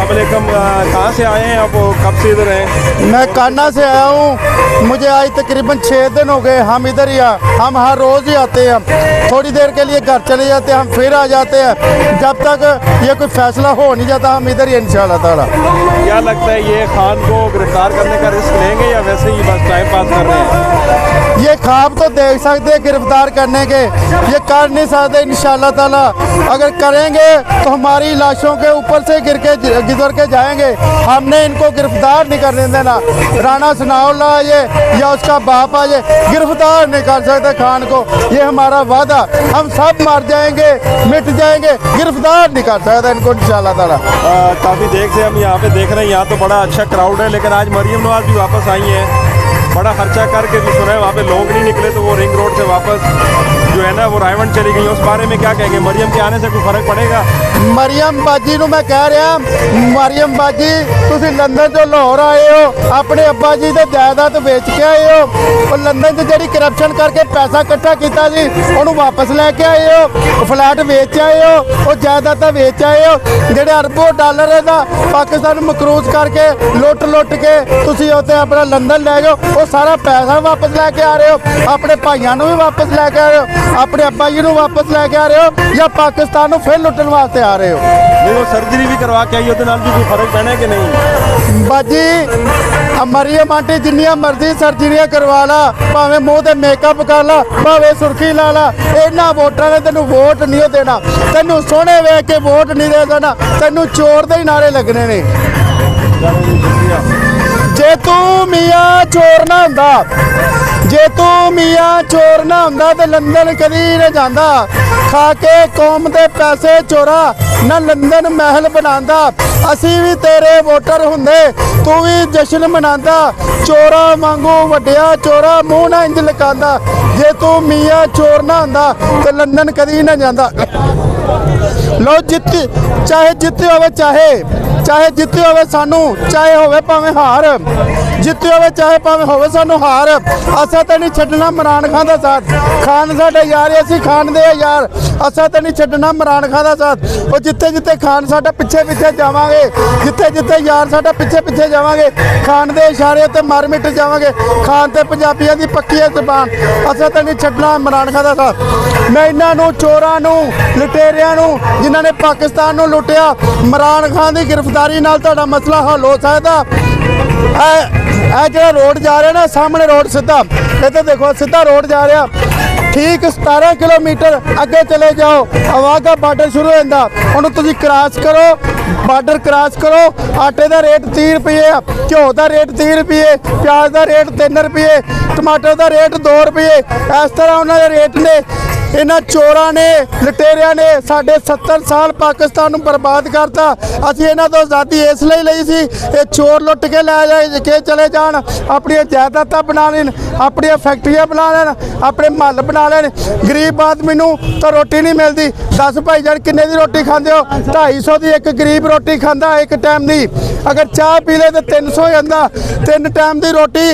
अस्सलाम वालेकुम। कहाँ से आए हैं आप, कब से इधर हैं? मैं कान्हा से आया हूँ। मुझे आज तकरीबन 6 दिन हो गए। हम इधर ही हम हर रोज़ ही आते हैं। थोड़ी देर के लिए घर चले जाते हैं, हम फिर आ जाते हैं। जब तक ये कोई फैसला हो नहीं जाता हम इधर ही इंशाअल्लाह ताला। क्या लगता है ये खान को गिरफ्तार करने का रिस्क लेंगे या वैसे ही बस टाइम पास कर रहे हैं? ये ख्वाब तो देख सकते हैं गिरफ्तार करने के, ये कर नहीं सकते इंशाअल्लाह ताला। अगर करेंगे तो हमारी लाशों के ऊपर से गुजर के जाएंगे। हमने इनको गिरफ्तार नहीं करने देना। राणा सनाउल्लाह आ जाए या उसका बाप आ जाए, गिरफ्तार नहीं कर सकते खान को। ये हमारा वादा, हम सब मर जाएंगे, मिट जाएंगे, गिरफ्तार नहीं कर सकते इनको इंशाअल्लाह ताला। काफ़ी देर से हम यहाँ पे देख रहे हैं, यहाँ तो बड़ा अच्छा क्राउड है। लेकिन आज मरियम नवाज भी वापस आई हैं, बड़ा खर्चा करके भी सुना है वहाँ पे लोग नहीं निकले, तो वो रिंग रोड से वापस जो है ना वो रायवंड चली गई। उस बारे में क्या कहेंगे? मरियम के आने से कोई फर्क पड़ेगा? मरियम बाजी ਨੂੰ मैं कह रहा, मरियम बाजी ਤੁਸੀਂ लंदन ਤੋਂ ਲਾਹੌਰ ਆਏ ਹੋ, ਆਪਣੇ ਅੱਬਾ ਜੀ ਦੇ ਜਾਇਦਾਦ ਵੇਚ ਕੇ ਆਏ ਹੋ। ਉਹ ਲੰਦਨ 'ਚ ਜਿਹੜੀ ਕਰਪਸ਼ਨ ਕਰਕੇ ਪੈਸਾ ਇਕੱਠਾ ਕੀਤਾ ਸੀ ਉਹਨੂੰ ਵਾਪਸ ਲੈ ਕੇ ਆਏ ਹੋ। ਫਲੈਟ ਵੇਚ ਆਏ ਹੋ, ਉਹ ਜਾਇਦਾਦਾਂ ਵੇਚ ਆਏ ਹੋ। ਜਿਹੜੇ ਅਰਬੋਂ ਡਾਲਰ ਦਾ ਪਾਕਿਸਤਾਨ ਨੂੰ ਮਕਰੂਜ਼ ਕਰਕੇ ਲੁੱਟ ਕੇ ਤੁਸੀਂ ਉੱਥੇ ਆਪਣਾ ਲੰਦਨ ਲੈ ਜਾਓ। ਉਹ ਸਾਰਾ ਪੈਸਾ ਵਾਪਸ ਲੈ ਕੇ ਆ ਰਹੇ ਹੋ। ਆਪਣੇ ਭਾਈਆਂ ਨੂੰ ਵੀ ਵਾਪਸ ਲੈ ਕੇ ਆ ਰਹੇ ਹੋ, ਆਪਣੇ ਅੱਬਾ ਜੀ ਨੂੰ ਵਾਪਸ ਲੈ ਕੇ ਆ ਰਹੇ ਹੋ, ਜਾਂ ਪਾਕਿਸਤਾਨ ਨੂੰ ਫਿਰ ਲੁੱਟਣ ਵਾਸਤੇ ਆ ਰਹੇ ਹੋ? नहीं, वो सर्जरी भी करवा के आई, ਉਹਦੇ ਨਾਲ ਵੀ कोई फर्क पैना है कि नहीं? बाजी मरियम आंटी जिन्नियां मर्जी सर्जरियां करवा ला, भावें मूँह ते मेकअप कर ला, भावें सुर्खी ला ला, इन्हां वोटां ने तेनू वोट नहीं देना। तेनू सोहणे वेख के वोट नहीं दे देना, तेनू चोर दे ही नारे लगने ने। जे तू मियाँ चोर ना हुंदा, जे तू मियाँ चोर ना हुंदा ते लंदन कदी ना जांदा। खा के कौम दे पैसे चोरा ना लंदन महल बनांदा। असी भी तेरे वोटर हुंदे, तू भी जश्न मनांदा। चोरा वांगू वड्डिया चोरा मूँह ना इंज लकांदा। जे तू मियाँ चोर ना हुंदा ते लंदन कदी ना जांदा। लो जित्ती चाहे जित्ती होवे, चाहे जित्ती होवे सानू, चाहे होवे भावें हार, जित्ती होवे चाहे भावें होवे सानू हार। असा तो नहीं छड्डना इमरान खान दा साथ। खान साडा यार है, असीं खान दे यार। असा तो नहीं छड्डना इमरान खान दा साथ। वो जिथे जिथे खान साडा पिछे जावांगे, जिथे जिथे यार साडा पिछे जावांगे, खान दे इशारे ते मर मिट जावांगे। खान ते पंजाबियां दी पक्की है ज़बान। असा तो नहीं छड्डना इमरान खान दा साथ। मैं इन्हां नूं चोरां नूं लुटेरियां नूं जिन्हां ने पाकिस्तान नूं लुटिया, इमरान खान की गिरफ्तारी नाल तुहाडा मसला हल हो सकदा। जो रोड जा रहा ना, सामने रोड सीधा, इधर देखो सीधा रोड जा रहा, ठीक 17 किलोमीटर अगे चले जाओ, वाघा बार्डर शुरू हो जाता। उन्होंने तुम क्रॉस करो, बार्डर क्रॉस करो। आटे का रेट 30 रुपये, घ्यो का रेट 30 रुपये, प्याज का रेट 3 रुपये, टमाटर का रेट 2 रुपये। इस तरह उन्होंने रेट ने इन्हां चोरां ने लुटेरियां ने साढ़े 70 साल पाकिस्तान नूं बर्बाद करता। असीं इन्हां तों आज़ादी इसलिए लई सी, ये चोर लुट के लै जाए के चले जान, अपनी जायदादां बना लैन, अपनी फैक्ट्रियां बना लैन, अपने महल बना लैन। गरीब आदमी नूं तो रोटी नहीं मिलती। 10 भाईजान किन्ने दी रोटी खांदे हो? 250 की एक गरीब रोटी खांदा एक टाइम की। अगर चाह पी ले तो 300 हो जाता। 3 टाइम की रोटी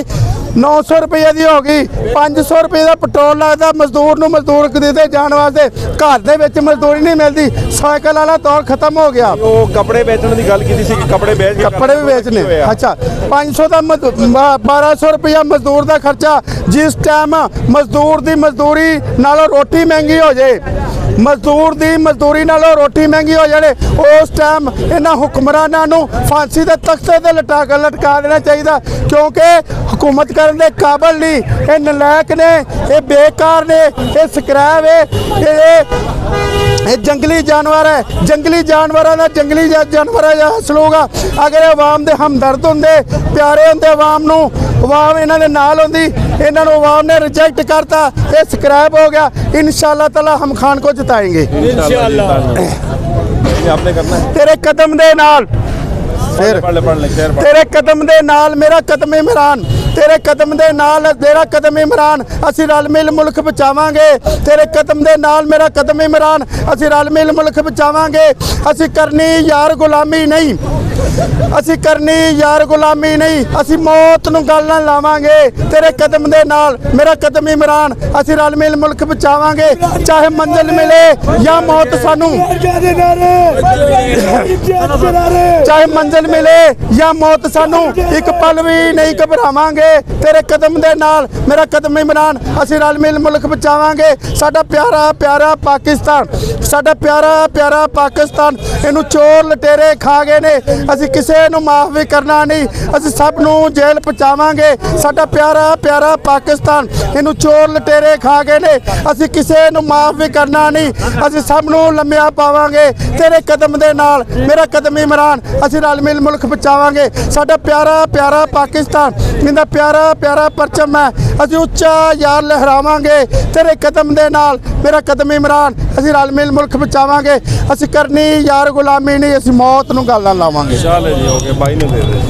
900 रुपये की होगी। 500 रुपये का पेट्रोल लगता मजदूर नूं, मजदूर खरीदे जाने वास्ते। घर दे विच मजदूरी नहीं मिलती, साइकिल वाला दौर खत्म हो गया। वो कपड़े बेचने की गल की सी कि कपड़े बेच के, कपड़े भी बेचने। अच्छा 500 का 1200 रुपया मजदूर का खर्चा। जिस टाइम मजदूर की मजदूरी नालों रोटी महंगी हो जाए, मजदूर की मजदूरी नालों रोटी महंगी हो जाए, उस टाइम इन्हां हुक्मरानां नूं फांसी के तख्ते ते लटका देना चाहिए। क्योंकि हुकूमत करने के काबिल नहीं, ये नलायक ने, ये बेकार ने, ये स्क्रैप है, ये जंगली जानवर है। जंगली जानवरों का जंगली जानवर हासिल होगा। अगर अवाम के हमदर्द होंगे, प्यारे होंगे अवाम नूं, अवाम इन्हां दे नाल होंदी, इन्हां नूं अवाम ने रिजेक्ट करता, ये स्क्रैप हो गया। इंशाअल्लाह ताला हम खान को जिताएंगे इंशाअल्लाह। आपने करना है तेरे कदम दे नाल, तेरे कदम दे नाल मेरा कदम इमरान, तेरे कदम दे नाल मेरा कदम इमरान। असीं रल मिल मुल्क बचावांगे। तेरे कदम दे नाल मेरा कदम इमरान, असीं रल मिल मुल्क बचावांगे। असीं करनी यार गुलामी नहीं, ਅਸੀਂ ਕਰਨੀ ਯਾਰ ਗੁਲਾਮੀ ਨਹੀਂ, ਅਸੀਂ ਮੌਤ ਨੂੰ ਗੱਲ ਨਾਲ ਲਾਵਾਂਗੇ। ਤੇਰੇ ਕਦਮ ਦੇ ਨਾਲ ਮੇਰਾ ਕਦਮ ਇਮਰਾਨ, ਅਸੀਂ ਰਲ ਮਿਲ ਮੁਲਕ ਬਚਾਵਾਂਗੇ। ਚਾਹੇ ਮੰਜ਼ਿਲ ਮਿਲੇ ਜਾਂ ਮੌਤ ਸਾਨੂੰ, ਚਾਹੇ ਮੰਜ਼ਿਲ ਮਿਲੇ ਜਾਂ ਮੌਤ ਸਾਨੂੰ, ਇੱਕ ਪਲ ਵੀ ਨਹੀਂ ਘਬਰਾਵਾਂਗੇ। ਤੇਰੇ ਕਦਮ ਦੇ ਨਾਲ ਮੇਰਾ ਕਦਮ ਇਮਰਾਨ, ਅਸੀਂ ਰਲ ਮਿਲ ਮੁਲਕ ਬਚਾਵਾਂਗੇ। ਸਾਡਾ ਪਿਆਰਾ ਪਿਆਰਾ ਪਾਕਿਸਤਾਨ, ਸਾਡਾ ਪਿਆਰਾ ਪਿਆਰਾ ਪਾਕਿਸਤਾਨ, ਇਹਨੂੰ ਚੋਰ ਲਟੇਰੇ ਖਾ ਗਏ ਨੇ। ਅਸੀਂ ਕਿਸੇ ਨੂੰ ਮਾਫ ਵੀ ਕਰਨਾ ਨਹੀਂ, ਅਸੀਂ ਸਭ ਨੂੰ ਜੇਲ੍ਹ ਪਹੁੰਚਾਵਾਂਗੇ। ਸਾਡਾ ਪਿਆਰਾ ਪਿਆਰਾ ਪਾਕਿਸਤਾਨ, ਇਹਨੂੰ ਚੋਰ ਲਟੇਰੇ ਖਾ ਗਏ ਨੇ। ਅਸੀਂ ਕਿਸੇ ਨੂੰ ਮਾਫ ਵੀ ਕਰਨਾ ਨਹੀਂ, ਅਸੀਂ ਸਭ ਨੂੰ ਲੰਮਿਆ ਪਾਵਾਂਗੇ। ਤੇਰੇ ਕਦਮ ਦੇ ਨਾਲ ਮੇਰਾ ਕਦਮ ਇਮਰਾਨ, ਅਸੀਂ ਰਲ ਮਿਲ ਮੁਲਕ ਬਚਾਵਾਂਗੇ। ਸਾਡਾ ਪਿਆਰਾ ਪਿਆਰਾ ਪਾਕਿਸਤਾਨ, ਇਹਦਾ ਪਿਆਰਾ ਪਿਆਰਾ ਪਰਚਮ ਹੈ, ਅਸੀਂ ਉੱਚਾ ਯਾਰ ਲਹਿਰਾਵਾਂਗੇ। ਤੇਰੇ ਕਦਮ ਦੇ ਨਾਲ ਮੇਰਾ ਕਦਮ ਇਮਰਾਨ, ਅਸੀਂ ਰਲ ਮਿਲ ਮੁਲਕ ਬਚਾਵਾਂਗੇ। ਅਸੀਂ ਕਰਨੀ ਯਾਰ ਗੁਲਾਮੀ ਨਹੀਂ, ਅਸੀਂ ਮੌਤ ਨੂੰ ਗੱਲ ਨਾਲ ਲਾਵਾਂਗੇ। ਚੱਲ ਜੀ, ਹੋ ਗਿਆ ਬਾਈ ਨੂੰ ਦੇ ਦੇ।